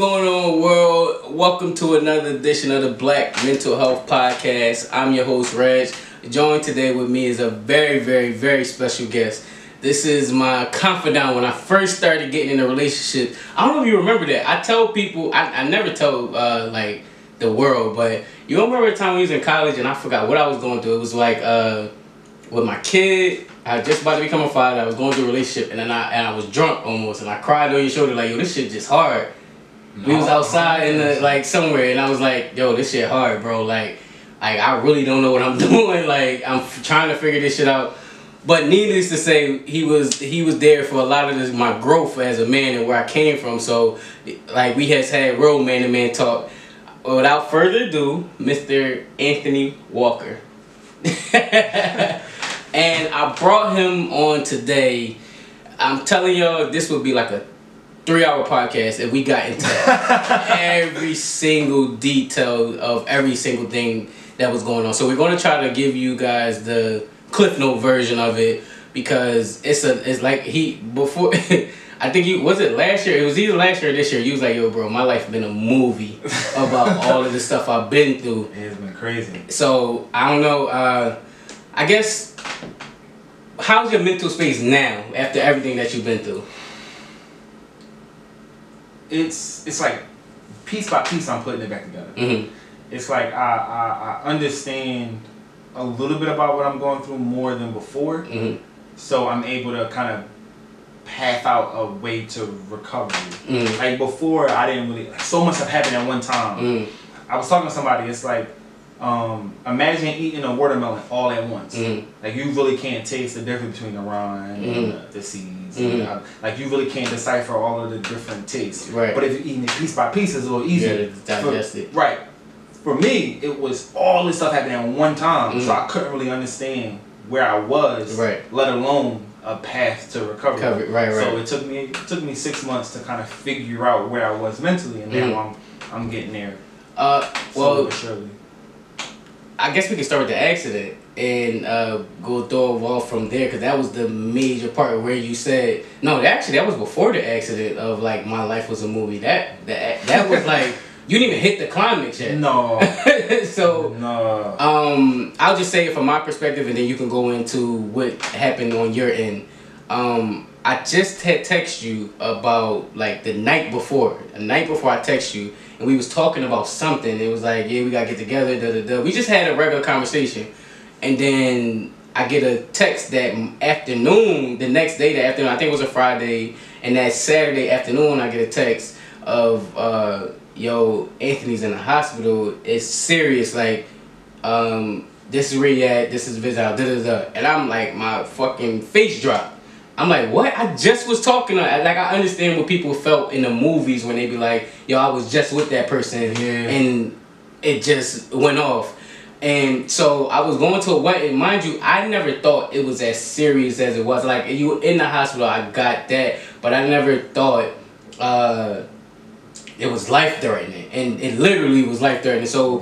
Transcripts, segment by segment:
going on, world? Welcome to another edition of the Black Mental Health Podcast. I'm your host, Reg. Joined today with me is a very special guest. This is my confidant when I first started getting in a relationship. I don't know if you remember that. I tell people, I never tell like the world, but you don't remember the time we was in college and I forgot what I was going through. It was like with my kid. I was just about to become a father. I was going through a relationship, and then I was drunk almost, and I cried on your shoulder like, yo, this shit just hard. We was outside in the like somewhere, and I was like, yo, this shit hard, bro. Like I really don't know what I'm doing. Like I'm trying to figure this shit out. But needless to say, he was there for a lot of this, my growth as a man and where I came from. So like we has had real man to man talk. Without further ado, Mr. Anthony Walker. And I brought him on today. I'm telling y'all, this would be like a 3-hour podcast if we got into every single detail of every single thing that was going on. So we're going to try to give you guys the Cliff Note version of it, because it's like before I think he was it last year. It was either last year or this year. He was like, yo, bro, my life been a movie about all of the stuff I've been through. It's been crazy. So I don't know. I guess, how's your mental space now after everything that you've been through? It's like piece by piece I'm putting it back together. Mm-hmm. It's like I understand a little bit about what I'm going through more than before. Mm-hmm. So I'm able to kind of path out a way to recovery. Mm-hmm. Like before, I didn't really, so much have happened at one time. Mm-hmm. I was talking to somebody, it's like, imagine eating a watermelon all at once. Mm-hmm. Like you really can't taste the difference between the rind and the seeds. Mm-hmm. Like you really can't decipher all of the different tastes. Right. But if you're eating it piece by piece, it's a little easier to digest it. Right. For me, it was all this stuff happening at one time, so Mm-hmm. I couldn't really understand where I was, right, let alone a path to recovery. Right. So it took me 6 months to kind of figure out where I was mentally, and now I'm getting there. Well, surely. I guess we can start with the accident and go through off from there, because that was the major part where you said that was before the accident of like my life was a movie. That was like you didn't even hit the climax yet. No. So no. I'll just say it from my perspective, and then you can go into what happened on your end. I just had texted you about like the night before I text you, and we was talking about something. It was like, yeah, we gotta get together, We just had a regular conversation, and then I get a text that afternoon, the next day, the afternoon, I think it was a Friday, and that Saturday afternoon I get a text of yo, Anthony's in the hospital. It's serious. Like, this is where you at. This is visit. And I'm like, my fucking face dropped. I'm like, what? I just was talking to, like, I understand what people felt in the movies when they be like, yo, I was just with that person, and it just went off. And so I was going to a wedding. Mind you, I never thought it was as serious as it was. Like, you were in the hospital, I got that, but I never thought it was life-threatening. And it literally was life-threatening. So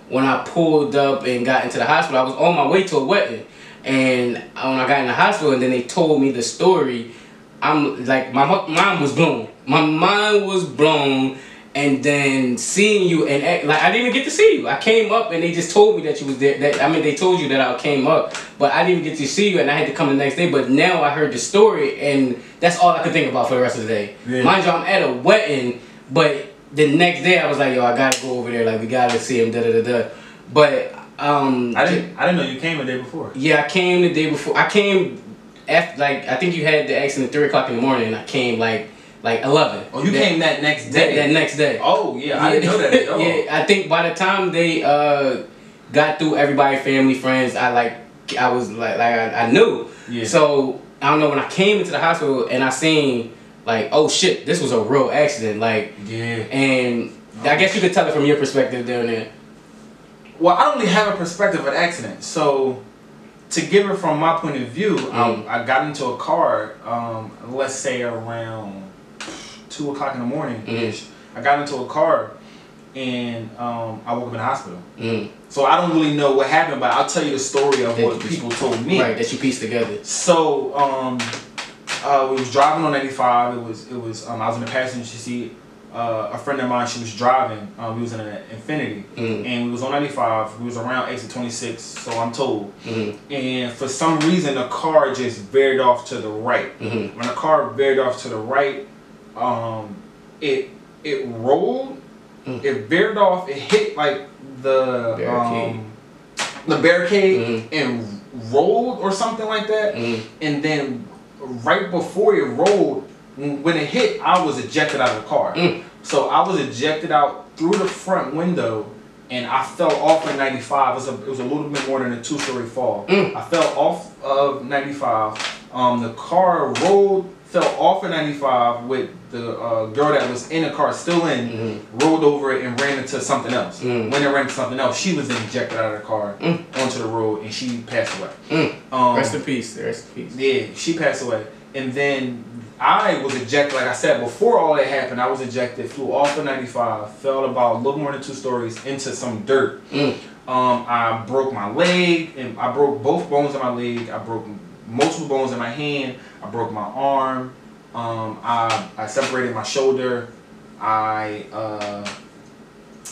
when I pulled up and got into the hospital, I was on my way to a wedding. And when I got in the hospital and then they told me the story, I'm like, my mind was blown. My mind was blown. And then seeing you, and like, I didn't even get to see you. I came up and they just told me that you was there. They told you that I came up, but I didn't even get to see you, and I had to come the next day. But now I heard the story, and that's all I could think about for the rest of the day. Mind you, I'm at a wedding, but the next day I was like, yo, I gotta go over there. Like, we gotta see him. But I didn't know you came the day before. Yeah, I came the day before. I came after, like, I think you had the accident at 3 o'clock in the morning, and I came like 11. Oh, you came that next day? That next day. Oh, yeah, I didn't know that at all. Yeah, I think by the time they got through everybody, family, friends, I knew. Yeah. So, I don't know, when I came into the hospital and I seen, like, oh shit, this was a real accident. Like, and I guess you could tell it from your perspective down there. Well, I don't really have a perspective of an accident. So, to give it from my point of view, I got into a car, let's say around 2 o'clock in the morning ish. I got into a car and I woke up in the hospital. So I don't really know what happened, but I'll tell you the story of what people told me. Right, that you pieced together. So we was driving on 95. It was I was in the passenger seat. a friend of mine, she was driving. We was in an Infinity, and we was on 95. We was around exit 26, so I'm told. And for some reason, the car just veered off to the right. When the car veered off to the right, it rolled. It veered off. It hit like the barricade and rolled or something like that. And then right before it rolled, when it hit, I was ejected out of the car. So I was ejected out through the front window, and I fell off of 95. It was a little bit more than a 2-story fall. I fell off of 95. The car rolled, fell off of 95 with the girl that was in the car still in, rolled over it and ran into something else. When it ran into something else, she was then ejected out of the car onto the road, and she passed away. Rest in peace. Rest in peace. Yeah, she passed away. And then I was ejected, like I said, before all that happened, I was ejected, flew off of 95, fell about a little more than 2 stories into some dirt. I broke my leg, and I broke both bones in my leg. I broke multiple bones in my hand. I broke my arm. I separated my shoulder. I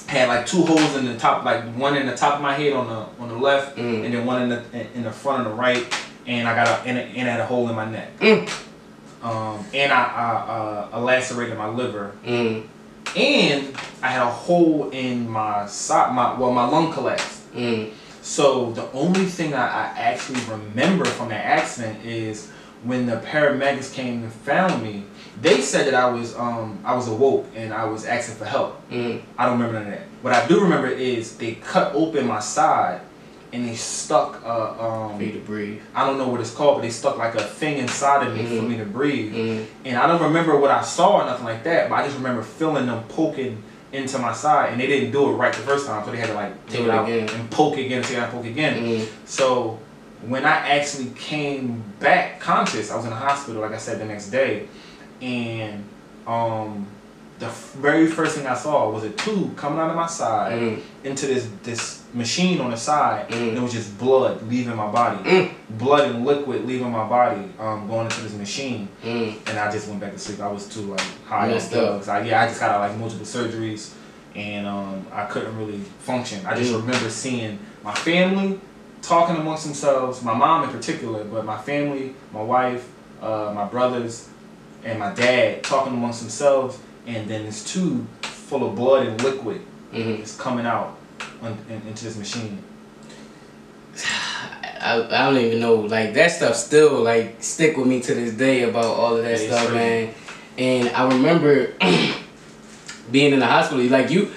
had like 2 holes in the top, like one in the top of my head on the left, and then one in the front on the right. And I got and had a hole in my neck. And I lacerated my liver. And I had a hole in my side. My lung collapsed. So the only thing I actually remember from that accident is when the paramedics came and found me. They said that I was awoke and I was asking for help. I don't remember none of that. What I do remember is they cut open my side and they stuck for you to breathe. I don't know what it's called, but they stuck like a thing inside of me for me to breathe. And I don't remember what I saw or nothing like that, but I just remember feeling them poking into my side, and they didn't do it right the first time, so they had to like take it out and poke again, take it out and poke again. So when I actually came back conscious, I was in the hospital, like I said, the next day, and the very first thing I saw was a tube coming out of my side into this machine on the side, and it was just blood leaving my body, blood and liquid leaving my body, going into this machine, and I just went back to sleep. I was too like high on drugs. I just had like multiple surgeries, and I couldn't really function. I just remember seeing my family talking amongst themselves, my mom in particular, but my family, my wife, my brothers, and my dad talking amongst themselves. And then this tube full of blood and liquid is coming out into this machine. I don't even know. Like, that stuff still like stick with me to this day about all of that stuff, man. And I remember being in the hospital. Like you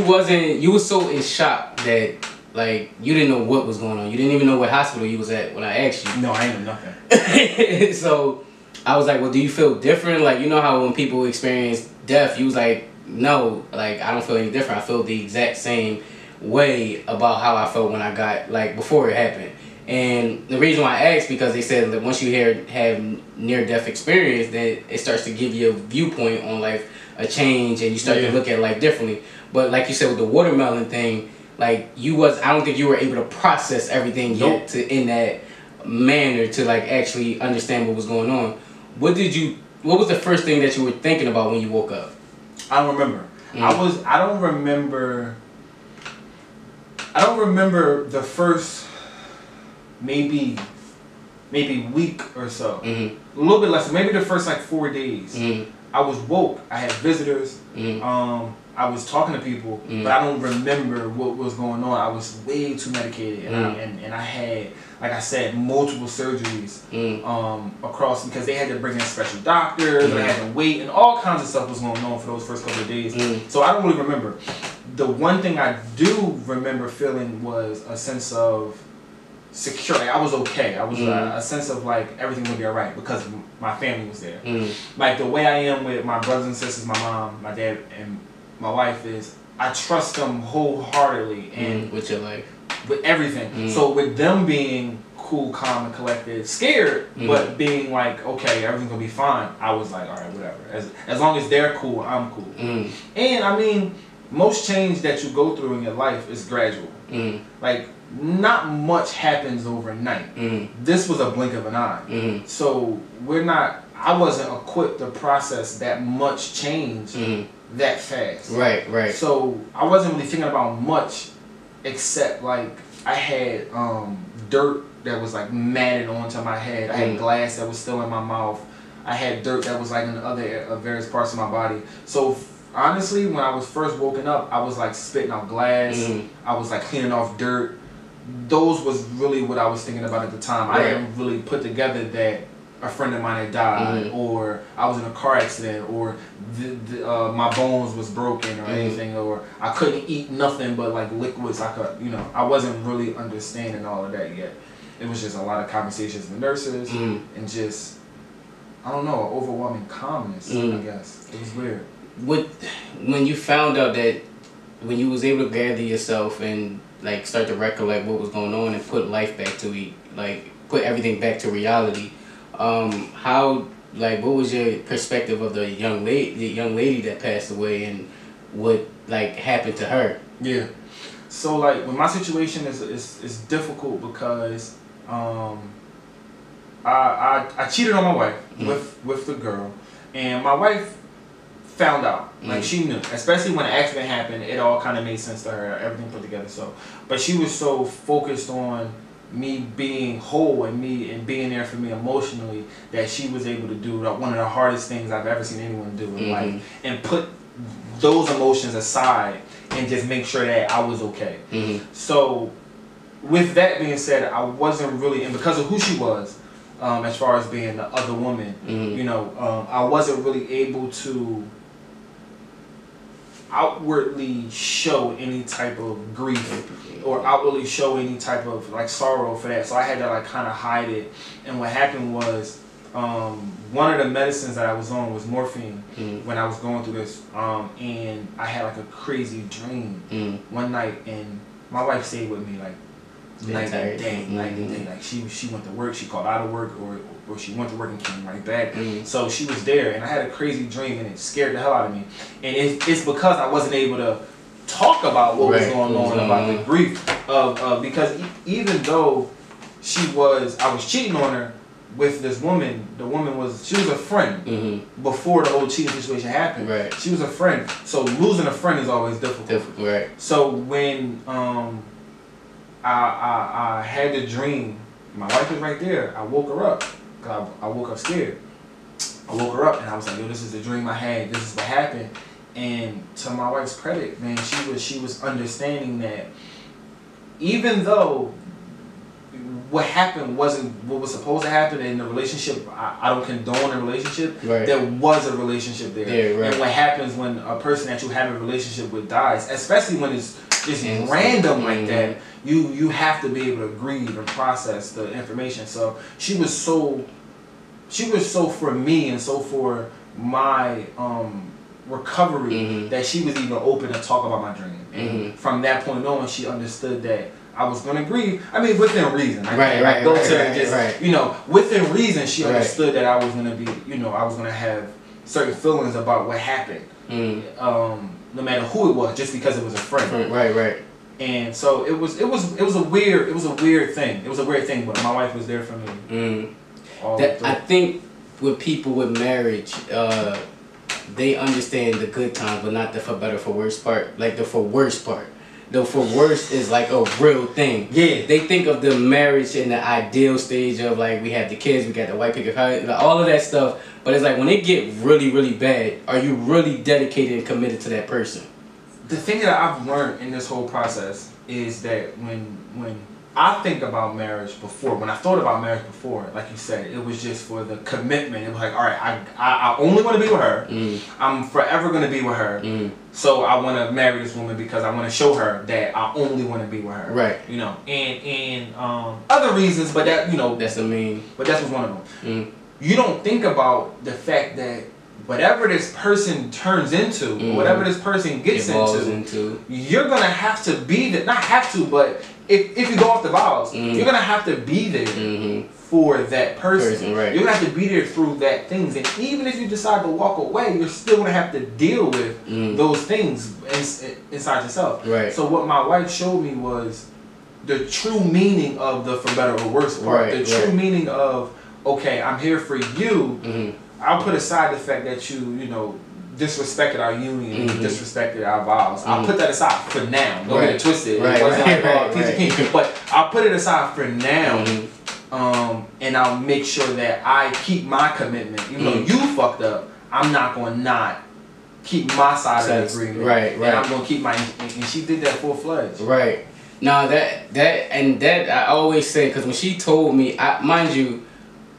was so in shock that like you didn't know what was going on. You didn't even know what hospital you was at when I asked you. No, I ain't know nothing. So I was like, well, do you feel different? Like, you know how when people experience death, you was like, no, like, I don't feel any different. I feel the exact same way about how I felt when I got, like, before it happened. And the reason why I asked, because they said that once you have near-death experience, then it starts to give you a viewpoint on, like, a change, and you start to look at life differently. But like you said with the watermelon thing, like, I don't think you were able to process everything yet in that manner to, like, actually understand what was going on. What was the first thing that you were thinking about when you woke up? I don't remember. I don't remember the first maybe week or so. A little bit less, maybe the first like 4 days. I was woke. I had visitors. I was talking to people, but I don't remember what was going on. I was way too medicated, and I had, like I said, multiple surgeries across, because they had to bring in special doctors, and I had to wait, and all kinds of stuff was going on for those first couple of days. So I don't really remember. The one thing I do remember feeling was a sense of security. I was okay. I was a sense of like everything would be alright because my family was there. Like the way I am with my brothers and sisters, my mom, my dad, and my wife is, I trust them wholeheartedly and with your life, with everything. So with them being cool, calm, and collected, scared, but being like, okay, everything's gonna be fine, I was like, all right, whatever. As long as they're cool, I'm cool. And I mean, most change that you go through in your life is gradual. Like, not much happens overnight. This was a blink of an eye. So we're not I wasn't equipped to process that much change that fast. Right, right. So I wasn't really thinking about much, except like I had dirt that was like matted onto my head. I had glass that was still in my mouth. I had dirt that was like in other various parts of my body. So honestly, when I was first woken up, I was like spitting out glass. I was like cleaning off dirt. Those was really what I was thinking about at the time. Right. I didn't really put together that a friend of mine had died, or I was in a car accident, or my bones was broken, or anything, or I couldn't eat nothing but like liquids. I wasn't really understanding all of that yet. It was just a lot of conversations with nurses and just, I don't know, overwhelming calmness. I guess it was weird. When you found out that, when you was able to gather yourself and like start to recollect what was going on and put life back to put everything back to reality, how, like, what was your perspective of the young lady that passed away, and what like happened to her? Yeah. So like, when my situation is difficult because I cheated on my wife with the girl, and my wife found out. Like, she knew, especially when the accident happened. It all kind of made sense to her, everything put together. So, but she was so focused on me being whole and being there for me emotionally, that she was able to do one of the hardest things I've ever seen anyone do in life, and put those emotions aside and just make sure that I was okay. So with that being said, I wasn't really, and because of who she was, as far as being the other woman, I wasn't really able to outwardly show any type of grief or outwardly show any type of like sorrow for that. So I had to like kind of hide it. And what happened was, one of the medicines that I was on was morphine when I was going through this, and I had like a crazy dream one night, and my wife stayed with me like night and day. Like she went to work, she called out of work, or she went to work and came right back. So she was there, and I had a crazy dream, and it scared the hell out of me. And it's because I wasn't able to talk about what was going on, about the grief of because even though I was cheating on her with this woman, she was a friend before the whole cheating situation happened. Right. She was a friend, so losing a friend is always difficult. Right. So when I had the dream, my wife was right there. I woke her up. I woke up scared. I woke her up and I was like, yo, this is the dream I had. This is what happened. And to my wife's credit, man, she was understanding that even though what happened wasn't what was supposed to happen in the relationship, I don't condone a relationship. Right. There was a relationship there. Yeah, right. And what happens when a person that you have a relationship with dies, especially when it's just random like that, you have to be able to grieve and process the information. So she was so for me and so for my recovery that she was even open to talk about my dream. And from that point on, she understood that I was going to grieve. I mean, within reason. Within reason, she understood that I was going to be, I was going to have certain feelings about what happened. No matter who it was, just because it was a friend. Right. And so it was a weird thing. It was a weird thing, but my wife was there for me. I think with people with marriage, they understand the good times, but not the for better, for worse part. Like the for worse part. The for worse is like a real thing. Yeah. They think of the marriage in the ideal stage of like, we have the kids, we got the white picket fence, all of that stuff. But it's like when it get really, really bad, are you really dedicated and committed to that person? The thing that I've learned in this whole process is that when I think about marriage before, when I thought about marriage before, like you said, it was just for the commitment. It was like, all right, I only want to be with her. I'm forever going to be with her. So I want to marry this woman because I want to show her that I only want to be with her. Right. And other reasons, but that, but that's one of them. You don't think about the fact that whatever this person turns into, whatever this person gets into, you're going to have to be there. Not have to, but if you go off the vows, you're going to have to be there for that person. Right. You're going to have to be there through that things. And even if you decide to walk away, you're still going to have to deal with those things inside yourself. Right. So what my wife showed me was the true meaning of the for better or worse part. The true meaning of, okay, I'm here for you, I'll put aside the fact that you know, disrespected our union, disrespected our vows. I'll put that aside for now. Don't get it twisted. It wasn't like, oh, King. But I'll put it aside for now. And I'll make sure that I keep my commitment. Even though you fucked up, I'm not going to not keep my side of the agreement. And I'm going to keep my... And she did that full-fledged. Right. Now, that I always say, because when she told me, mind you,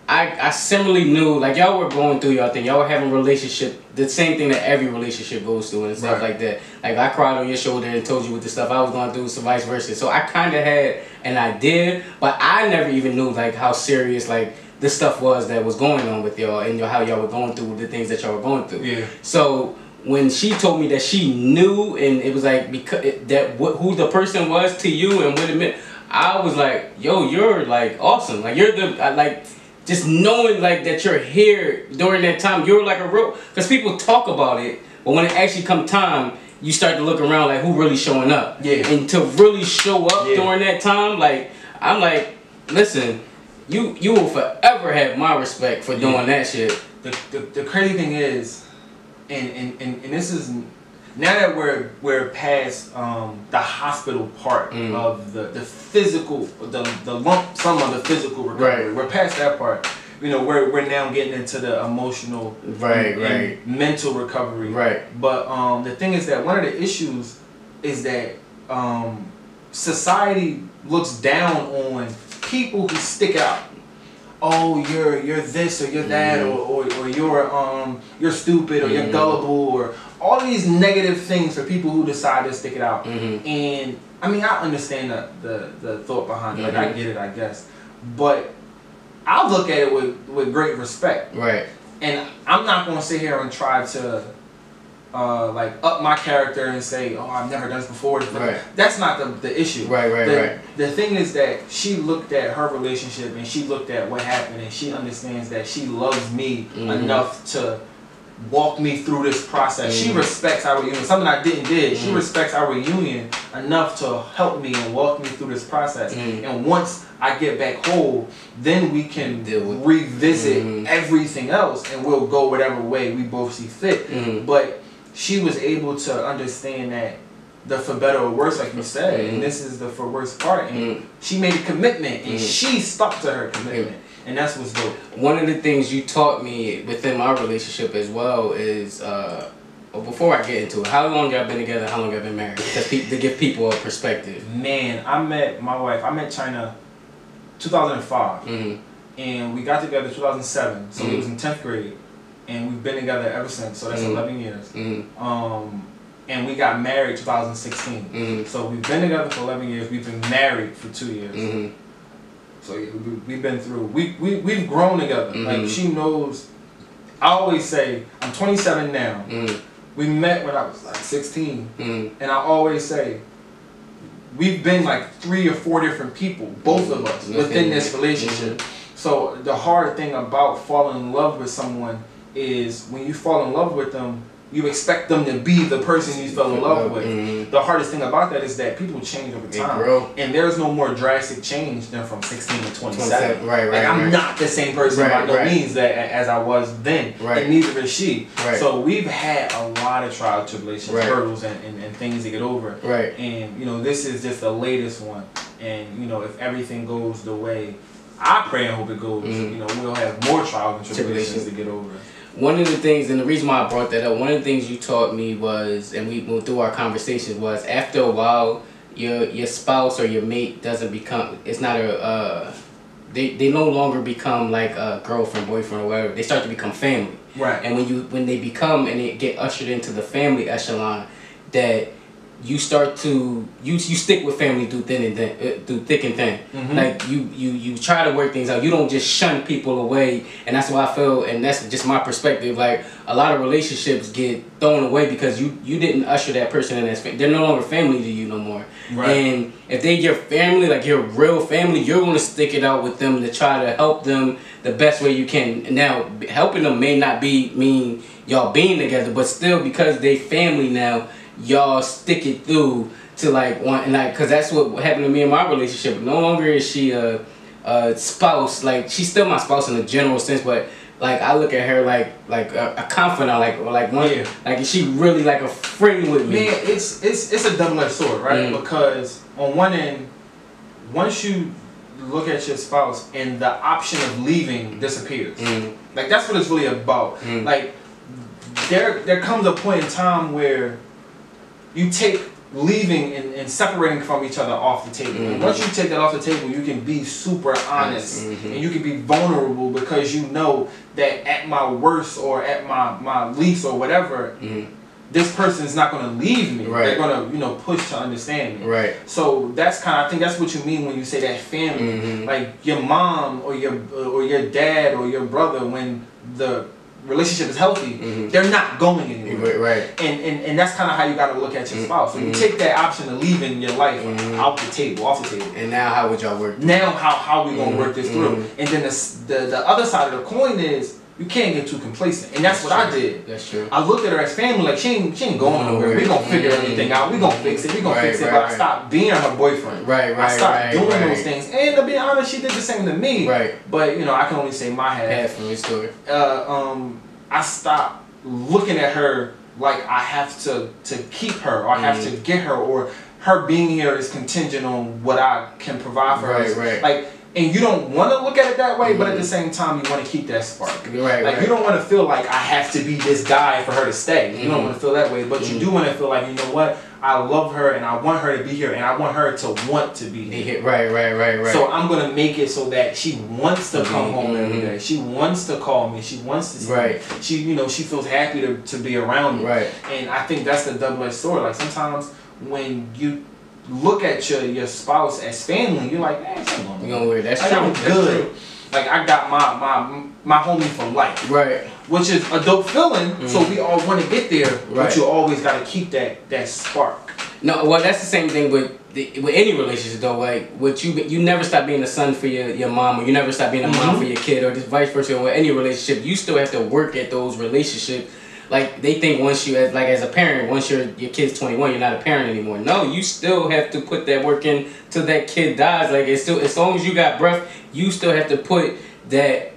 I similarly knew, like, y'all were going through y'all thing. Y'all were having a relationship, the same thing that every relationship goes through and stuff like that. Like, I cried on your shoulder and told you what the stuff I was going through, so vice versa. So I kind of had an idea, but I never even knew, like, how serious, like, the stuff was that was going on with y'all and how y'all were going through the things that y'all were going through. Yeah. So when she told me that she knew, and it was like, because who the person was to you and what it meant, I was like, yo, you're, like, awesome. Like, you're the, like... Just knowing, like, that you're here during that time, you're like a real... Because people talk about it, but when it actually come time, you start to look around like, who really showing up? Yeah. And to really show up during that time, like, I'm like, listen, you will forever have my respect for doing that shit. The crazy thing is, and this is... Now that we're past the hospital part of the physical, the lump sum of the physical recovery, we're past that part. You know, we're now getting into the emotional, and mental recovery. But the thing is that one of the issues is that society looks down on people who stick out. Oh, you're this or you're that, or you're stupid or you're gullible, or all these negative things for people who decide to stick it out. And I mean, I understand the thought behind it. Like, I get it, I guess. But I look at it with great respect. And I'm not going to sit here and try to like up my character and say, oh, I've never done this before. That's not the issue. The thing is that she looked at her relationship and she looked at what happened, and she understands that she loves me enough to walk me through this process. She respects our union. Something I didn't did. She respects our union enough to help me and walk me through this process. And once I get back whole, then we can revisit everything else, and we'll go whatever way we both see fit. But she was able to understand that the for better or worse, like you said, and this is the for worse part, and she made a commitment, and she stuck to her commitment. And that's what's dope. One of the things you taught me within my relationship as well is, well, before I get into it, how long y'all been together, how long y'all been married? To give people a perspective. Man, I met my wife, I met China 2005. And we got together 2007, so we was in 10th grade. And we've been together ever since, so that's 11 years. And we got married 2016. So we've been together for 11 years, we've been married for 2 years. So yeah, we've been through. We've grown together. Like, she knows. I always say I'm 27 now. We met when I was like 16, and I always say we've been like 3 or 4 different people, both of us, within this relationship. So the hard thing about falling in love with someone is when you fall in love with them, you expect them to be the person you fell in love with. The hardest thing about that is that people change over time. And there's no more drastic change than from 16 to 27. I'm not the same person by no means as I was then. And neither is she. So we've had a lot of trials, tribulations, hurdles, and things to get over. And, you know, this is just the latest one. And, you know, if everything goes the way I pray and hope it goes, you know, we'll have more trials and tribulations to get over. One of the things, and the reason why I brought that up, one of the things you taught me was, and we went through our conversations, was after a while, your spouse or your mate doesn't become, it's not a, they no longer become like a girlfriend, boyfriend, or whatever. They start to become family. And when they become and they get ushered into the family echelon, that you start to you stick with family through thick and thin. Like you try to work things out. You don't just shun people away, and that's why I feel, and that's just my perspective. Like, a lot of relationships get thrown away because you didn't usher that person in as family. They're no longer family to you no more. And if they're your family, like your real family, you're gonna stick it out with them to try to help them the best way you can. Now, helping them may not mean y'all being together, but still, because they family now, y'all stick it through to like one, and like, cause that's what happened to me in my relationship. No longer is she a spouse. Like, she's still my spouse in a general sense, but like I look at her like a confidant, like one, like is she really like a friend with me? Man, it's a double-edged sword, right? Because on one end, once you look at your spouse and the option of leaving disappears, like that's what it's really about. Like there comes a point in time where you take leaving and separating from each other off the table. And once you take that off the table, you can be super honest and you can be vulnerable, because you know that at my worst or at my least or whatever, this person is not going to leave me. They're going to, you know, push to understand me. So that's kind of, I think that's what you mean when you say that family. Like your mom or your dad or your brother, when the relationship is healthy, they're not going anywhere. And that's kind of how you got to look at your spouse. So you take that option of leaving your life out the table, off the table. And now how would y'all work? Now how we gonna work this through? And then the other side of the coin is, you can't get too complacent, and that's what I did. That's true. I looked at her as family, like she ain't going nowhere. We gonna figure everything out. We gonna fix it. We gonna fix it. But I stopped being her boyfriend. I stopped doing those things. And to be honest, she did the same to me. But you know, I can only say my half. From the story. I stopped looking at her like I have to keep her, or I have to get her, or her being here is contingent on what I can provide for her. Like. And you don't want to look at it that way, but at the same time, you want to keep that spark. You don't want to feel like I have to be this guy for her to stay. You don't want to feel that way, but you do want to feel like, you know what? I love her and I want her to be here and I want her to want to be here. Right. So I'm going to make it so that she wants to come home every day. She wants to call me. She wants to see me. She, you know, she feels happy to be around me. And I think that's the double-edged sword. Like sometimes when you look at your spouse as family, you're like, man, that's like, true. I'm good. Like I got my homie for life. Which is a dope feeling. So we all want to get there, but you always got to keep that spark. No, well, that's the same thing with any relationship though. Like with you never stop being a son for your mom, or you never stop being a mom for your kid, or just vice versa. With any relationship, you still have to work at those relationships. Like they think once you as a parent, once your kid's 21, you're not a parent anymore. No, you still have to put that work in till that kid dies. Like it's still, as long as you got breath, you still have to put that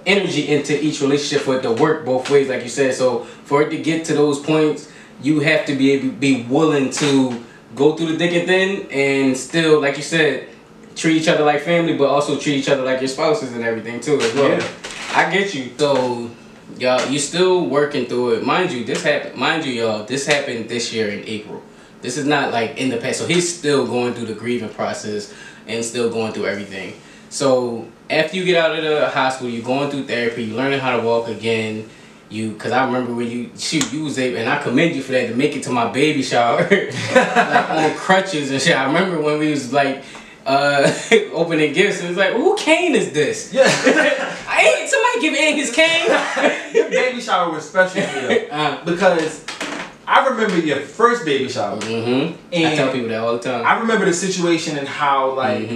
energy into each relationship for it to work both ways, like you said. So for it to get to those points, you have to be willing to go through the thick and thin, and still, like you said, treat each other like family, but also treat each other like your spouses and everything too as well. I get you. So. Y'all, you still working through it. Mind you, this happened this year in April. This is not like in the past. So he's still going through the grieving process and still going through everything. So after you get out of the hospital, you're going through therapy, you're learning how to walk again. Because I remember when you was able, and I commend you for that, to make it to my baby shower like on crutches and shit. I remember when we was like opening gifts, and it was like, who cane is this? I ain't somebody give Ed his cane. Your baby shower was special here because I remember your first baby shower. And I tell people that all the time. I remember the situation and how like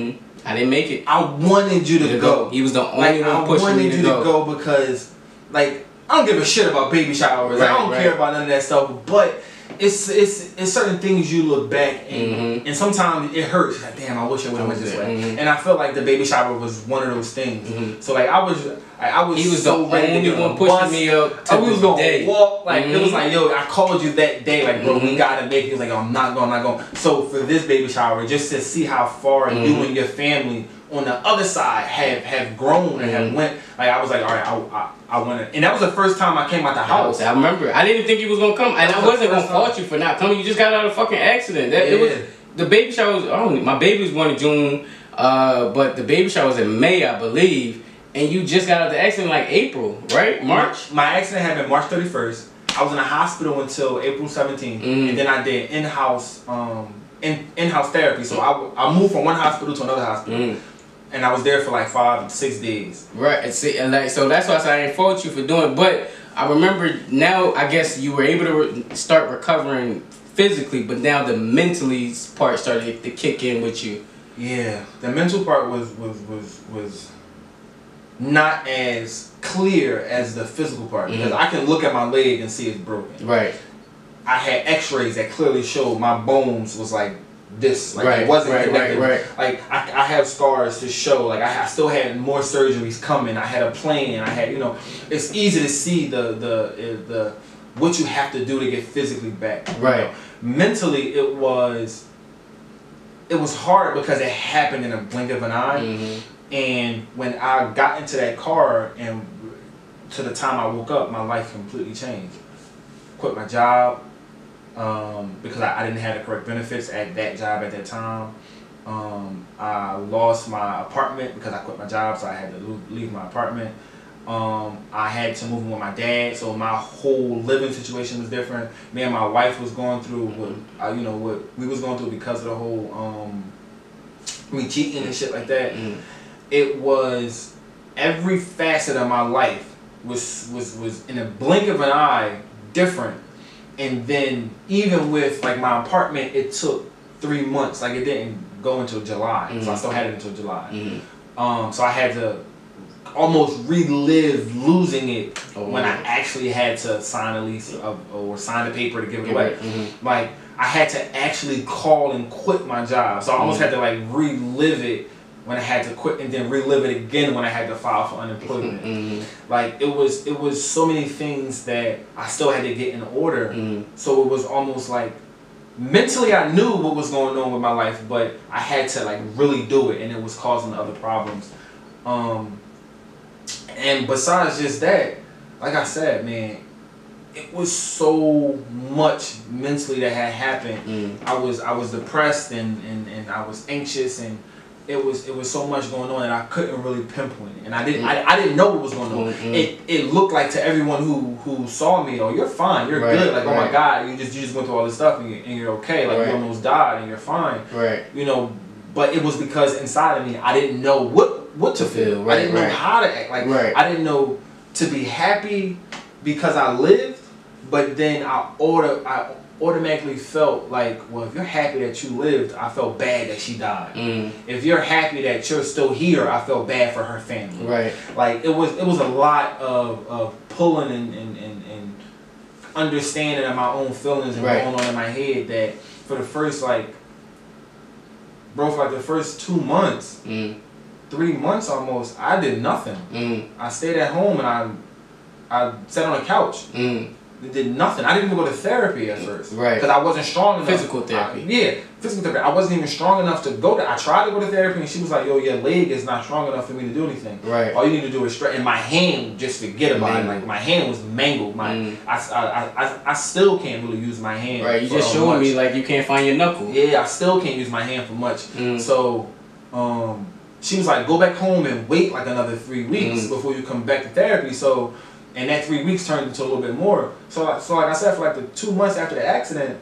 I didn't make it. I wanted you to go. He was the only one pushing me to go. I wanted you to go because like I don't give a shit about baby showers. I don't care about none of that stuff, but it's certain things you look back and sometimes it hurts. Like, damn, I wish I would have went this way. And I felt like the baby shower was one of those things. So like I was he was so the only one pushing me up to we was gonna day. walk. Like it was like, yo, I called you that day. Like, bro, we gotta make it. He was like, I'm not going. So for this baby shower, just to see how far you and your family on the other side have grown and have went. Like I was like, all right, I want to. And that was the first time I came out the house. I remember. I didn't think you was gonna come, and I wasn't gonna fault you for not coming. You just got out of a fucking accident. It was the baby shower was. My baby was born in June, but the baby shower was in May, I believe. And you just got out of the accident like April, right? March? My accident happened March 31st. I was in the hospital until April 17th. And then I did in-house therapy. So I moved from one hospital to another hospital. And I was there for like 5 to 6 days. Right. And like, so that's why I said I didn't fault you for doing it. But I remember now, I guess you were able to start recovering physically, but now the mentally part started to kick in with you. Yeah. The mental part was not as clear as the physical part, because I can look at my leg and see it's broken. Right. I had x-rays that clearly showed my bones was like this. Like it wasn't connected. Like I have scars to show. Like I still had more surgeries coming. I had a plan. I had, you know, it's easy to see the what you have to do to get physically back. Right. You know? Mentally, it was hard because it happened in a blink of an eye. Mm-hmm. And when I got into that car and to the time I woke up, my life completely changed. Quit my job because I didn't have the correct benefits at that job at that time. I lost my apartment because I quit my job, so I had to leave my apartment. I had to move in with my dad, so my whole living situation was different. Me and my wife was going through what we was going through because of the whole me cheating and shit like that. Mm. It was every facet of my life was in a blink of an eye different. And then even with like my apartment, it took 3 months. Like it didn't go until July, so I still had it until July. So I had to almost relive losing it when I actually had to sign a lease or sign the paper to give it away. Like I had to actually call and quit my job, so I almost had to like relive it when I had to quit, and then relive it again when I had to file for unemployment. Like it was so many things that I still had to get in order. So it was almost like mentally I knew what was going on with my life, but I had to like really do it, and it was causing other problems. And besides just that, like I said, man, it was so much mentally that had happened. I was depressed and I was anxious, and it was so much going on, and I couldn't really pinpoint it. And I didn't know what was going on. It looked like to everyone who saw me, oh, you're fine, you're good. Like, oh my God, you just went through all this stuff and you're okay. Like you almost died and you're fine. You know, but it was because inside of me I didn't know what to feel. I didn't know how to act. Like I didn't know to be happy because I lived, but then I automatically felt like, well, if you're happy that you lived, I felt bad that she died. If you're happy that you're still here, I felt bad for her family. Like it was a lot of pulling and understanding of my own feelings and going on in my head that for the first the first 2 months, 3 months almost, I did nothing. I stayed at home and I sat on the couch. Did nothing. I didn't even go to therapy at first. Because I wasn't strong enough. Physical therapy. Physical therapy. I wasn't even strong enough to go there. I tried to go to therapy and she was like, yo, your leg is not strong enough for me to do anything. All you need to do is stretch. And my hand, just forget about it. Like my hand was mangled. I still can't really use my hand. You just showing me like you can't find your knuckle. Yeah, I still can't use my hand for much. So she was like, go back home and wait like another 3 weeks before you come back to therapy. So, and that 3 weeks turned into a little bit more. So like I said, for like the 2 months after the accident,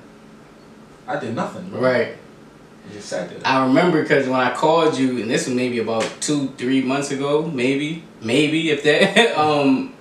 I did nothing. I just sat there. I remember because when I called you, and this was maybe about 2-3 months ago, maybe if that.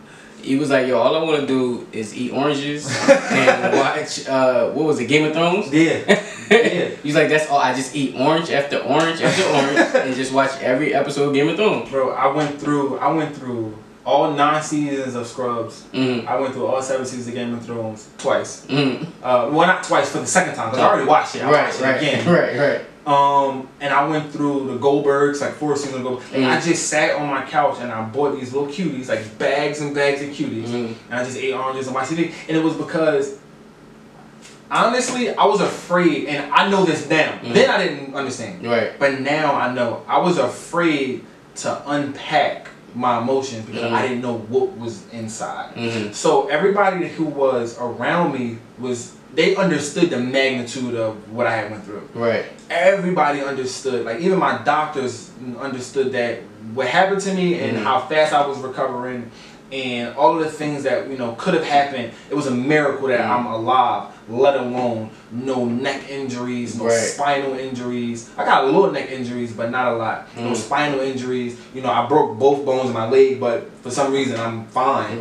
He was like, yo, all I want to do is eat oranges and watch, what was it, Game of Thrones? He's like, that's all. I just eat orange after orange after orange and just watch every episode of Game of Thrones. Bro, I went through all 9 seasons of Scrubs. I went through all 7 seasons of Game of Thrones twice. Well, not twice, for the second time, because I already watched it. I watched it again. And I went through the Goldbergs, like 4 seasons of Goldbergs. And I just sat on my couch and I bought these little cuties, like bags and bags of cuties. And I just ate oranges on my TV. And it was because, honestly, I was afraid, and I know this now. Then I didn't understand. But now I know. I was afraid to unpack my emotions because I didn't know what was inside. So everybody who was around me they understood the magnitude of what I had went through. Everybody understood. Like even my doctors understood that what happened to me and how fast I was recovering and all of the things that could have happened. It was a miracle that I'm alive, let alone no neck injuries, no spinal injuries. I got a little neck injuries, but not a lot. No spinal injuries. I broke both bones in my leg, but for some reason I'm fine.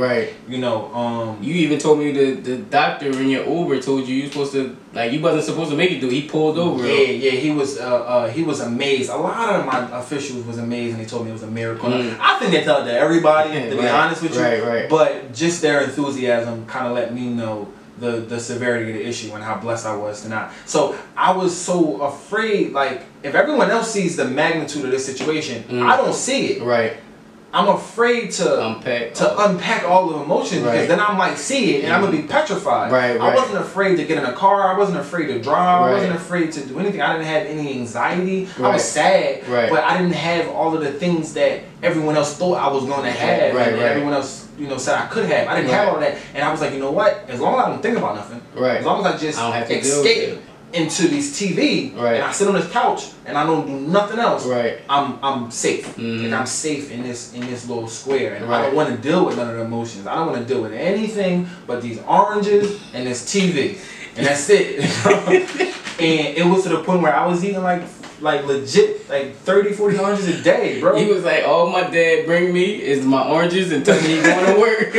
You even told me the doctor in your Uber told you supposed to, like, you wasn't supposed to make it through. He pulled over. He was amazed. A lot of my officials was amazed, and they told me it was a miracle. I think they tell it to everybody, to be honest with you. But just their enthusiasm kind of let me know the severity of the issue and how blessed I was to not. So I was so afraid, like, if everyone else sees the magnitude of this situation, I don't see it. Right. I'm afraid to unpack all the emotions because then I might see it and I'm gonna be petrified. Right. I wasn't afraid to get in a car. I wasn't afraid to drive. I wasn't afraid to do anything. I didn't have any anxiety. I was sad, but I didn't have all of the things that everyone else thought I was gonna have, and everyone else, you know, said I could have. I didn't have all that, and I was like, you know what? As long as I don't think about nothing, as long as I just escape into this TV and I sit on this couch and I don't do nothing else, I'm safe. Like I'm safe in this little square, and I don't want to deal with none of the emotions. I don't want to deal with anything but these oranges and this TV, and that's it. And it was to the point where I was eating like legit, like 30, 40 oranges a day, bro. He was like, all my dad bring me is my oranges and tell me he's going to work.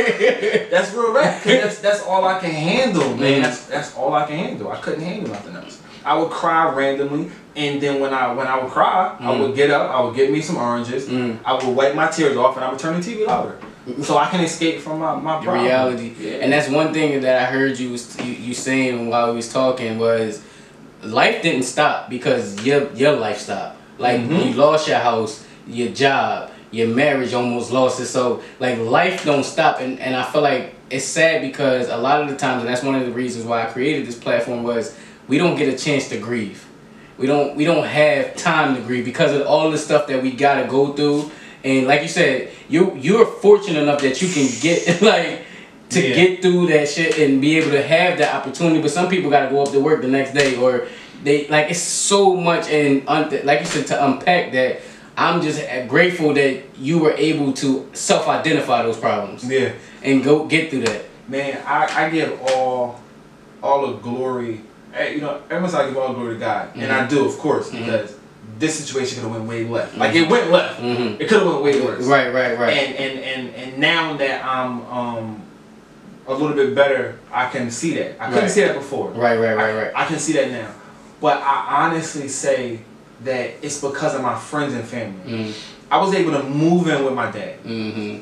That's real rap, cause that's all I can handle, man. That's all I can handle. I couldn't handle nothing else. I would cry randomly, and then when I would cry, I would get up, I would get me some oranges, I would wipe my tears off, and I would turn the TV louder. So I can escape from my problem. Reality. Yeah. And that's one thing that I heard you saying while we was talking was, life didn't stop because your life stopped. Like you lost your house, your job, your marriage almost lost it. So like life don't stop, and I feel like it's sad because a lot of the times, and that's one of the reasons why I created this platform, was we don't get a chance to grieve. We don't have time to grieve because of all the stuff that we gotta go through. And like you said, you're fortunate enough that you can get get through that shit and be able to have that opportunity. But some people gotta go up to work the next day, or they like, it's so much, and like you said, to unpack that. I'm just grateful that you were able to self-identify those problems. Yeah. And go get through that. Man, I give all the glory. You know, everyone's like, give all the glory to God, and I do, of course, because this situation could have went way left. Like it went left. It could have went way worse. Right. And now that I'm a little bit better, I can see that. I couldn't see that before. Right. I can see that now. But I honestly say that it's because of my friends and family. I was able to move in with my dad.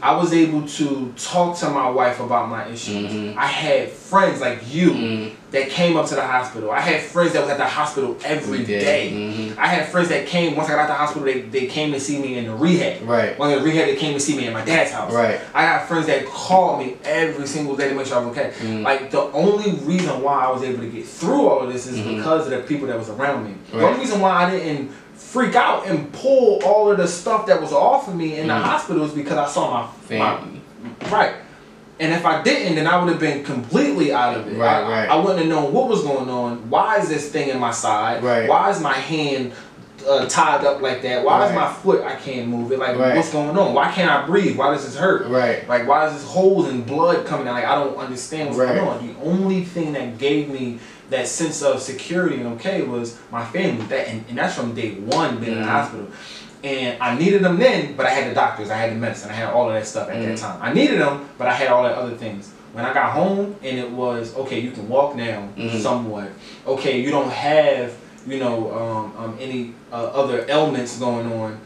I was able to talk to my wife about my issues. I had friends like you that came up to the hospital. I had friends that was at the hospital every day. I had friends that came, once I got out the hospital, they came to see me in the rehab. When the rehab, they came to see me at my dad's house. I had friends that called me every single day to make sure I was okay. Like the only reason why I was able to get through all of this is because of the people that was around me. The only reason why I didn't freak out and pull all of the stuff that was off of me in the hospital is because I saw my family. And if I didn't, then I would have been completely out of it. I wouldn't have known what was going on. Why is this thing in my side? Why is my hand tied up like that? Why is my foot, I can't move it? Like, what's going on? Why can't I breathe? Why does this hurt? Like, why is this holes and blood coming out? Like, I don't understand what's going on. The only thing that gave me that sense of security and okay was my family. And that's from day one being in the hospital. And I needed them then, but I had the doctors, I had the medicine, I had all of that stuff at that time. I needed them, but I had all that other things. When I got home, and it was, okay, you can walk now, somewhat. Okay, you don't have, you know, any other ailments going on.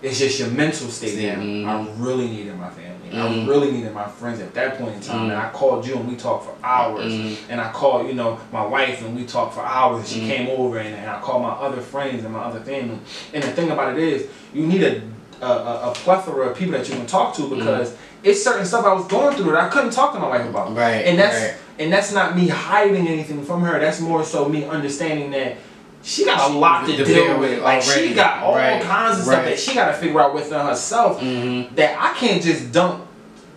It's just your mental state now. I really needed my family. I really needed my friends at that point in time. And I called you and we talked for hours. And I called, you know, my wife and we talked for hours. She came over and I called my other friends and my other family. And the thing about it is, you need a plethora of people that you can talk to because it's certain stuff I was going through that I couldn't talk to my wife about. And that's not me hiding anything from her. That's more so me understanding that she got a lot to deal with. Like she got all kinds of stuff that she got to figure out within herself that I can't just dump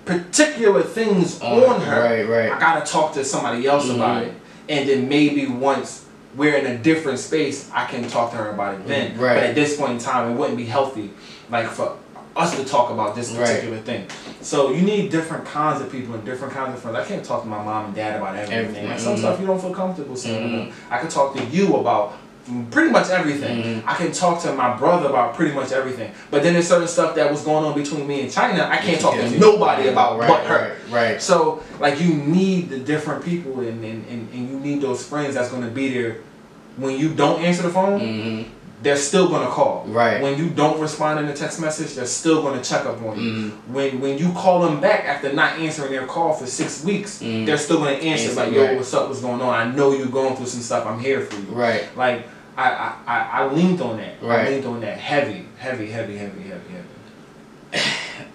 particular things on her. I got to talk to somebody else about it. And then maybe once we're in a different space, I can talk to her about it then. But at this point in time, it wouldn't be healthy like for us to talk about this particular thing. So you need different kinds of people and different kinds of friends. I can't talk to my mom and dad about everything. Like some stuff you don't feel comfortable saying. I can talk to you about pretty much everything. I can talk to my brother about pretty much everything. But then there's certain stuff that was going on between me and China I can't talk to nobody about but her. So like you need the different people and you need those friends that's going to be there when you don't answer the phone. they're still gonna call. Right. When you don't respond in a text message, they're still gonna check up on you. Mm-hmm. When you call them back after not answering their call for 6 weeks, they're still gonna answer like, yo, what's up, what's going on? I know you're going through some stuff. I'm here for you. Right. Like I leaned on that. Right. I leaned on that heavy.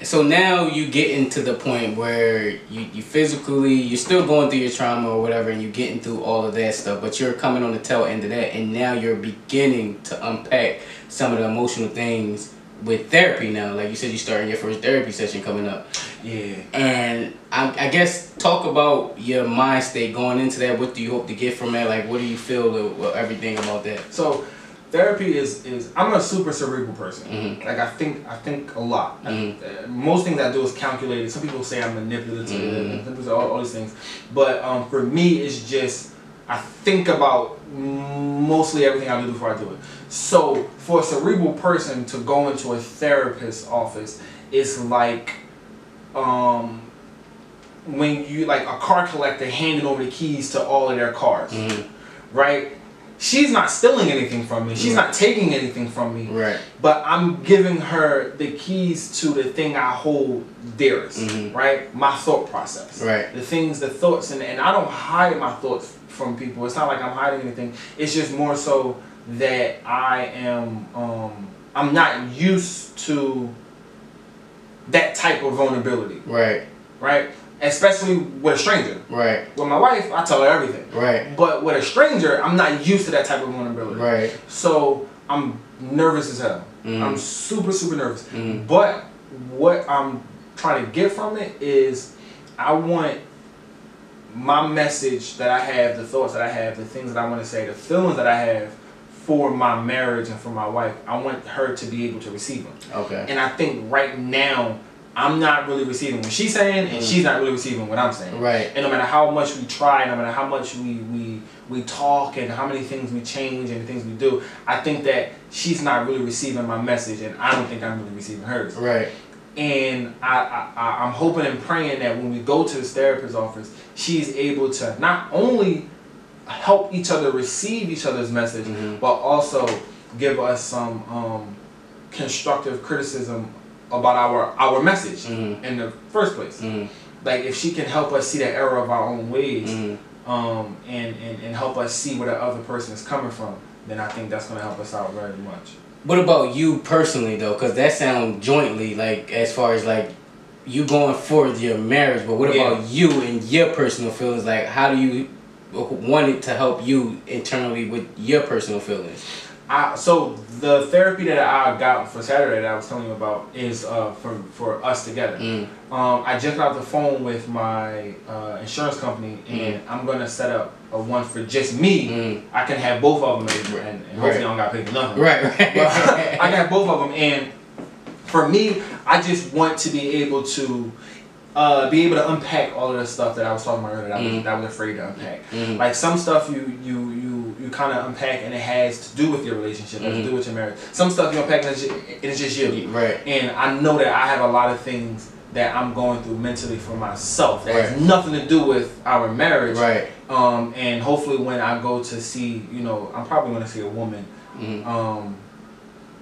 So now you get into the point where you physically, you're still going through your trauma or whatever, and you're getting through all of that stuff, but you're coming on the tail end of that, and now you're beginning to unpack some of the emotional things with therapy now. Like you said, you're starting your first therapy session coming up. Yeah. And I guess talk about your mind state going into that. What do you hope to get from that? Like, what do you feel everything about that? So therapy is I'm a super cerebral person. Mm-hmm. Like I think a lot. Mm-hmm. Most things I do is calculated. Some people say I'm manipulative, some people say all these things. But for me, it's just I think about mostly everything I do before I do it. So for a cerebral person to go into a therapist's office is like when you like a car collector handing over the keys to all of their cars, right? She's not stealing anything from me. She's not taking anything from me. Right. But I'm giving her the keys to the thing I hold dearest, right? My thought process. Right. The thoughts, and I don't hide my thoughts from people. It's not like I'm hiding anything. It's just more so that I am, I'm not used to that type of vulnerability. Right. Right? Especially with a stranger. Right. With my wife, I tell her everything. Right. But with a stranger, I'm not used to that type of vulnerability. Right. So I'm nervous as hell. I'm super, super nervous. But what I'm trying to get from it is I want my message that I have, the thoughts that I have, the things that I want to say, the feelings that I have for my marriage and for my wife, I want her to be able to receive them. Okay. And I think right now, I'm not really receiving what she's saying, and she's not really receiving what I'm saying. Right. And no matter how much we try, no matter how much we talk, and how many things we change and things we do, I think that she's not really receiving my message, and I don't think I'm really receiving hers. Right. And I'm hoping and praying that when we go to this therapist's office, she's able to not only help each other receive each other's message, but also give us some constructive criticism about our message in the first place. Like if she can help us see the error of our own ways, and help us see where the other person is coming from, then I think that's going to help us out very much. What about you personally though? Because that sounds jointly, like as far as like you going for your marriage, but what about you and your personal feelings? Like how do you want it to help you internally with your personal feelings? So the therapy that I got for Saturday that I was telling you about is for us together. I just got off the phone with my insurance company, and I'm gonna set up a one for just me. I can have both of them, and hopefully I don't gotta pay for nothing. Right. But I can have both of them, and for me, I just want to be able to unpack all of the stuff that I was talking about earlier that I was afraid to unpack. Like some stuff you kind of unpack and it has to do with your relationship, has to do with your marriage. Some stuff you unpack and it's just you. Right. And I know that I have a lot of things that I'm going through mentally for myself that has nothing to do with our marriage. Right. And hopefully when I go to see, I'm probably going to see a woman. I don't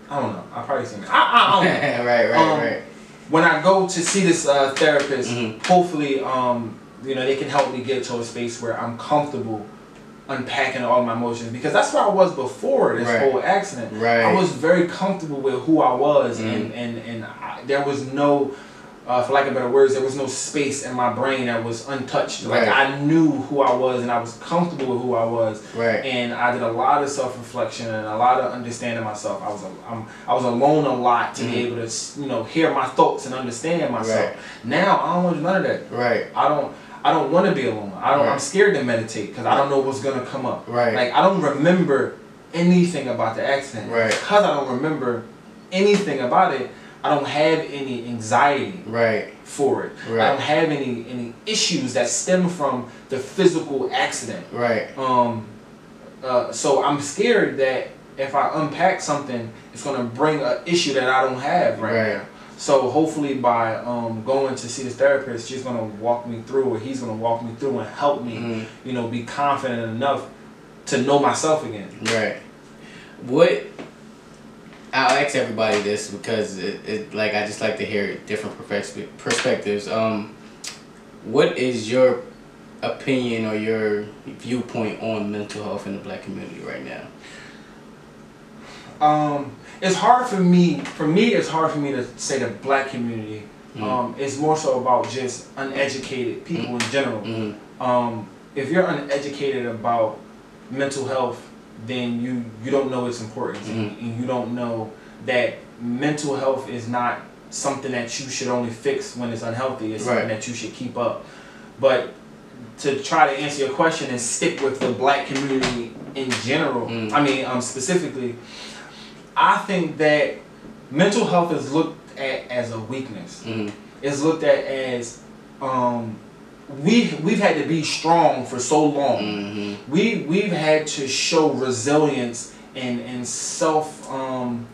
know. I'll probably see her. I don't know. Right. When I go to see this therapist, hopefully, they can help me get to a space where I'm comfortable unpacking all my emotions, because that's where I was before this whole accident. Right. I was very comfortable with who I was, and there was no, for lack of better words, there was no space in my brain that was untouched. Like I knew who I was, and I was comfortable with who I was. Right. And I did a lot of self-reflection and a lot of understanding myself. I was alone a lot to be able to hear my thoughts and understand myself. Right. Now I don't want to do none of that. Right. I don't want to be alone. I'm scared to meditate because I don't know what's gonna come up. Right. Like I don't remember anything about the accident. Right. Because I don't remember anything about it, I don't have any anxiety for it. Right. I don't have any issues that stem from the physical accident. Right. So I'm scared that if I unpack something, it's gonna bring an issue that I don't have right now. So hopefully by going to see this therapist, she's gonna walk me through, or he's gonna walk me through and help me, be confident enough to know myself again. Right. I'll ask everybody this because like I just like to hear different perspectives. What is your opinion or your viewpoint on mental health in the Black community right now? It's hard for me. For me, it's hard for me to say the Black community. It's more so about just uneducated people in general. If you're uneducated about mental health, then you don't know its importance, and you don't know that mental health is not something that you should only fix when it's unhealthy. It's something that you should keep up. But to try to answer your question and stick with the Black community in general, I mean specifically, I think that mental health is looked at as a weakness. It's looked at as we've had to be strong for so long. We've had to show resilience and self-medicate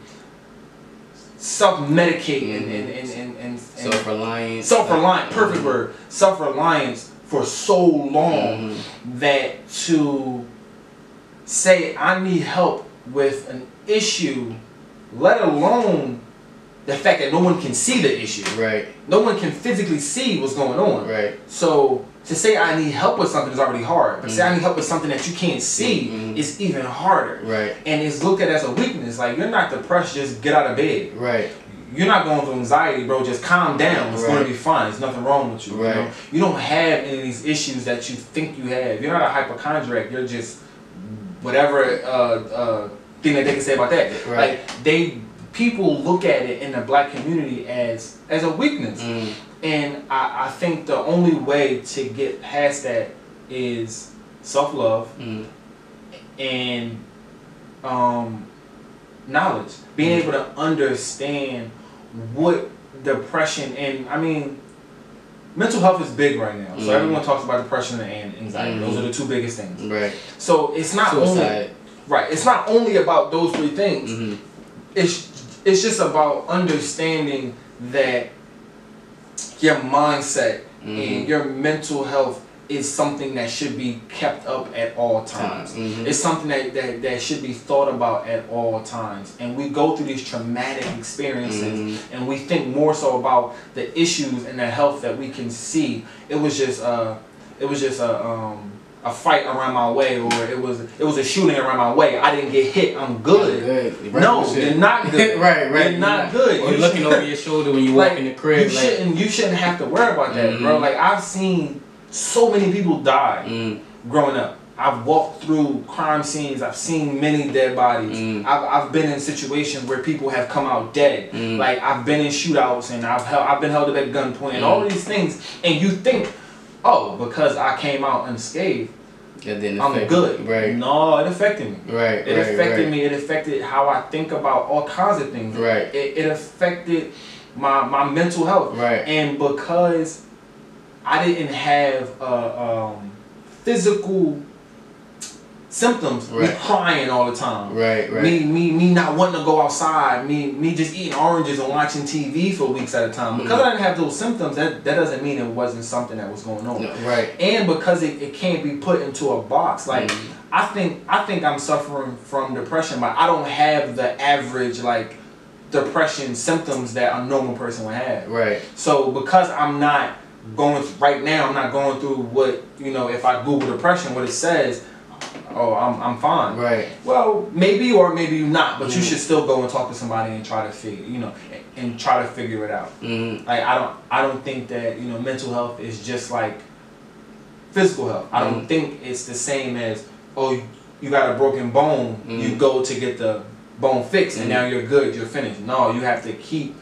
and self-reliant, perfect word, self-reliance for so long that to say I need help with an issue, let alone the fact that no one can see the issue. No one can physically see what's going on. So to say I need help with something is already hard. But to say I need help with something that you can't see is even harder. And it's looked at as a weakness. Like, you're not depressed, just get out of bed. You're not going through anxiety, bro. Just calm down. It's going to be fine. There's nothing wrong with you. You know? You don't have any of these issues that you think you have. You're not a hypochondriac. You're just whatever thing that they can say about that. Like, people look at it in the Black community as a weakness. And I think the only way to get past that is self-love and knowledge. Being able to understand what depression, and I mean, mental health is big right now. So everyone talks about depression and anxiety. Those are the two biggest things. So it's not only it's not only about those three things. It's just about understanding that your mindset and your mental health is something that should be kept up at all times. It's something that should be thought about at all times. And we go through these traumatic experiences and we think more so about the issues and the health that we can see. It was just a fight around my way, or it was a shooting around my way. I didn't get hit. I'm good. No, you're not good. You're not good. Or you're looking over your shoulder when you walk in the crib. You shouldn't have to worry about that, bro. Like, I've seen so many people die growing up. I've walked through crime scenes. I've seen many dead bodies. I've been in situations where people have come out dead. Like, I've been in shootouts and I've been held up at gunpoint and all of these things. And you think, oh, because I came out unscathed, I'm good. No, it affected me. It affected me. It affected how I think about all kinds of things. It affected my mental health. And because I didn't have physical symptoms, me crying all the time, me not wanting to go outside, me just eating oranges and watching TV for weeks at a time. Because I didn't have those symptoms, that doesn't mean it wasn't something that was going on. And because it can't be put into a box. Like, I think I'm suffering from depression, but I don't have the average like depression symptoms that a normal person would have. So because I'm not going through what, you know, if I Google depression, what it says, oh, I'm fine. Well, maybe or maybe you're not, but you should still go and talk to somebody and try to figure it out. Like, I don't think that, you know, mental health is just like physical health. I don't think it's the same as, oh, you got a broken bone, you go to get the bone fixed and now you're good, you're finished. No, you have to keep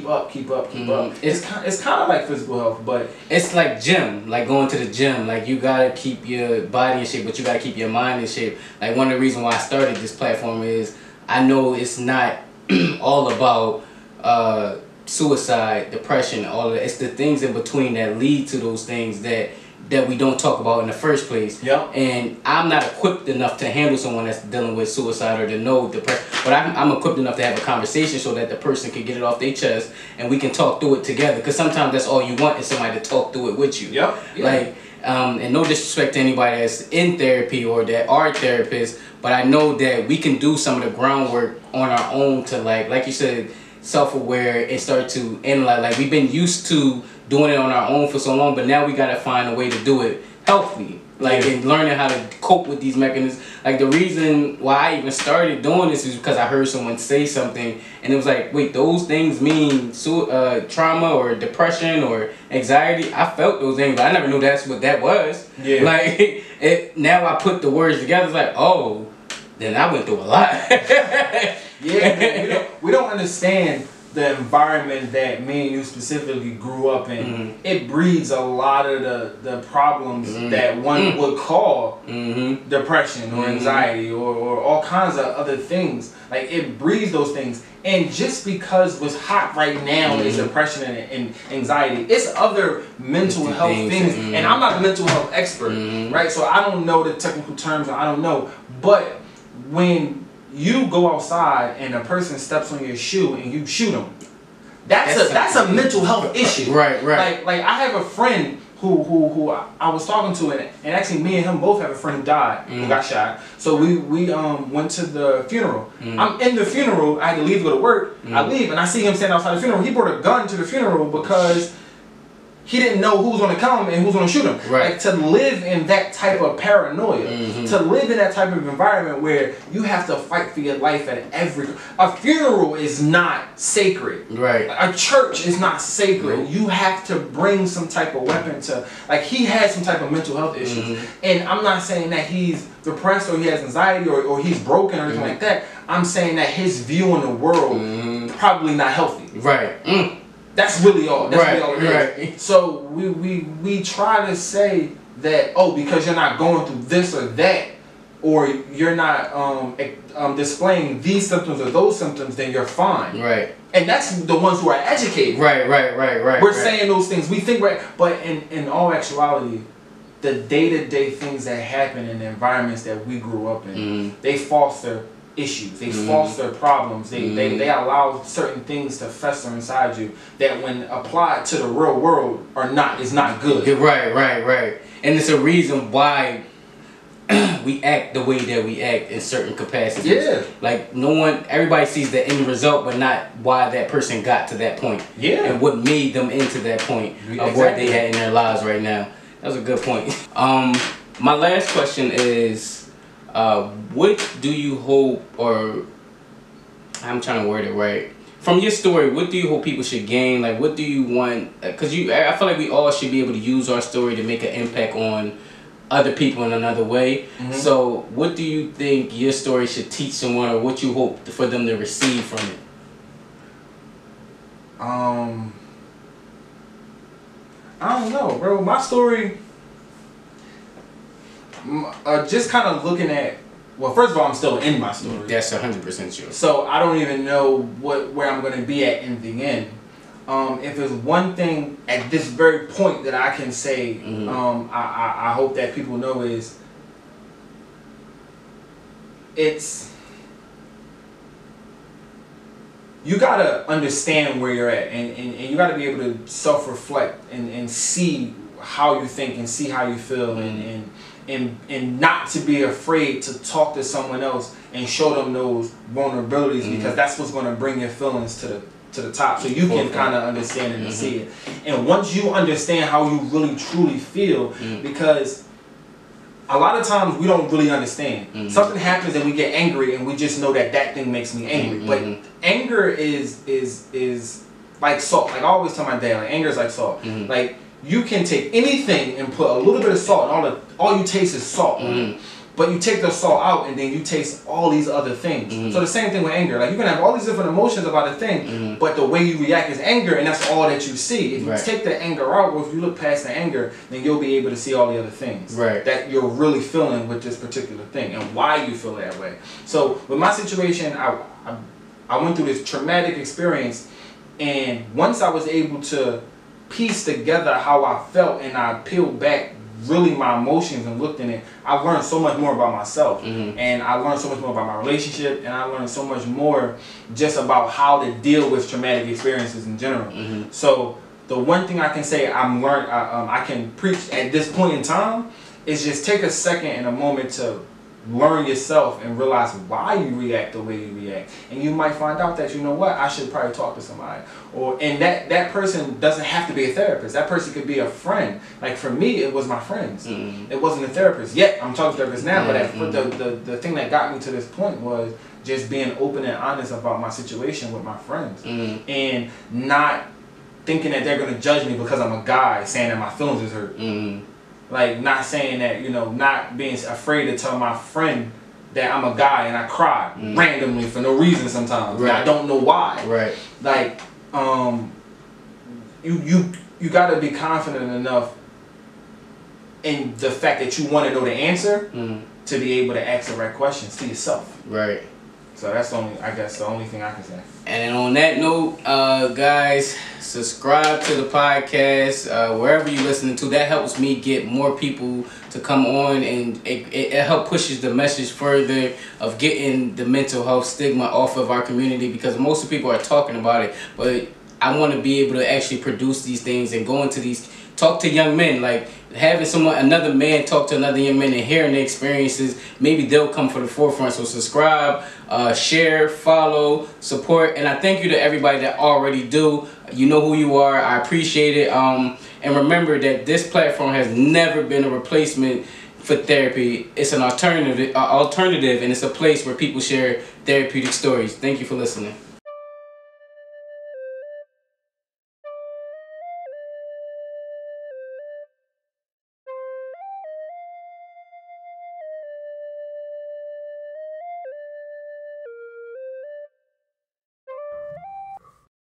up. It's kind of like physical health, but it's like gym, like going to the gym. Like, you gotta keep your body in shape, but you gotta keep your mind in shape. Like, one of the reasons why I started this platform is I know it's not all about suicide, depression, all of that. It's the things in between that lead to those things that we don't talk about in the first place. And I'm not equipped enough to handle someone that's dealing with suicide or to know depression, but I'm equipped enough to have a conversation so that the person can get it off their chest and we can talk through it together. Because sometimes that's all you want is somebody to talk through it with you. Like, And no disrespect to anybody that's in therapy or that are therapists, but I know that we can do some of the groundwork on our own to like you said, self-aware and start to analyze. Like we've been used to doing it on our own for so long, but now we gotta find a way to do it healthy. Like and learning how to cope with these mechanisms. Like the reason why I even started doing this is because I heard someone say something and it was like, wait, those things mean trauma or depression or anxiety. I felt those things, but I never knew that's what that was. Yeah. Like now I put the words together. It's like, oh, then I went through a lot. Yeah, man, we don't understand the environment that me and you specifically grew up in. It breeds a lot of the problems that one would call depression or anxiety or all kinds of other things. Like it breeds those things. And just because what's hot right now is depression and anxiety, it's other mental health things. And I'm not a mental health expert, right? So I don't know the technical terms, I don't know. But when you go outside and a person steps on your shoe and you shoot them, that's a mental health issue. Right. Like I have a friend who I was talking to, and actually me and him both have a friend who died, who got shot. So we went to the funeral. I'm in the funeral. I had to leave to go to work. I leave and I see him standing outside the funeral. He brought a gun to the funeral because he didn't know who was going to come and who was going to shoot him. Right. Like to live in that type of paranoia, to live in that type of environment where you have to fight for your life at a funeral is not sacred. Right. A church is not sacred. You have to bring some type of weapon to, like he has some type of mental health issues. And I'm not saying that he's depressed or he has anxiety or he's broken or anything like that. I'm saying that his view on the world probably not healthy. Right. That's really all. That's really all it is. Right. So we try to say that, oh, because you're not going through this or that, or you're not displaying these symptoms or those symptoms, then you're fine. Right. And that's the ones who are educated. Right. We're saying those things. We think but in all actuality, the day-to-day things that happen in the environments that we grew up in, they foster issues. They foster problems. They allow certain things to fester inside you that when applied to the real world is not good. Right. And it's a reason why we act the way that we act in certain capacities. Yeah. Like everybody sees the end result, but not why that person got to that point. Yeah. And what made them into that point of where they had in their lives right now. That was a good point. My last question is, what do you hope, or I'm trying to word it right, from your story, what do you hope people should gain? Like, what do you want? Because I feel like we all should be able to use our story to make an impact on other people in another way. So what do you think your story should teach someone, or what you hope for them to receive from it? I don't know, bro. My story, just kind of looking at, well, first of all, I'm still in my story. That's 100% true. So I don't even know where I'm going to be at in the end. If there's one thing at this very point that I can say, I hope that people know is, you gotta understand where you're at, and you gotta be able to self-reflect and see how you think and see how you feel, and not to be afraid to talk to someone else and show them those vulnerabilities, because that's what's gonna bring your feelings to the top, so you can kind of understand it and see it. And once you understand how you really truly feel, because a lot of times we don't really understand. Something happens and we get angry and we just know that thing makes me angry. But anger is like salt. Like I always tell my dad, like anger is like salt. Like you can take anything and put a little bit of salt, and all you taste is salt. But you take the salt out and then you taste all these other things. So the same thing with anger. Like you can have all these different emotions about a thing, but the way you react is anger, and that's all that you see. If you take the anger out, or if you look past the anger, then you'll be able to see all the other things that you're really feeling with this particular thing and why you feel that way. So with my situation, I went through this traumatic experience, and once I was able to piece together how I felt and I peeled back really my emotions and looked in it, I learned so much more about myself, and I learned so much more about my relationship, and I learned so much more just about how to deal with traumatic experiences in general. So the one thing I can say I can preach at this point in time is just take a second and a moment to learn yourself and realize why you react the way you react, and you might find out that, you know what, I should probably talk to somebody, and that person doesn't have to be a therapist. That person could be a friend. Like for me, it was my friends. It wasn't a therapist yet. I'm talking to therapists now, but the thing that got me to this point was just being open and honest about my situation with my friends, and not thinking that they're gonna judge me because I'm a guy, saying that my feelings is hurt. Like, not saying that, you know, not being afraid to tell my friend that I'm a guy and I cry randomly for no reason sometimes. Right. I don't know why. Right. Like, you gotta be confident enough in the fact that you want to know the answer to be able to ask the right questions to yourself. Right. So that's the only thing I can say. And on that note, guys, subscribe to the podcast wherever you're listening to. That helps me get more people to come on, and it helps pushes the message further of getting the mental health stigma off of our community, because most of people are talking about it, but I want to be able to actually produce these things and go into these, talk to young men, like having another man talk to another young man and hearing their experiences, maybe they'll come for the forefront. So subscribe, share, follow, support, and I thank you to everybody that already do. You know who you are. I appreciate it. And remember that this platform has never been a replacement for therapy. It's an alternative, and it's a place where people share therapeutic stories. Thank you for listening.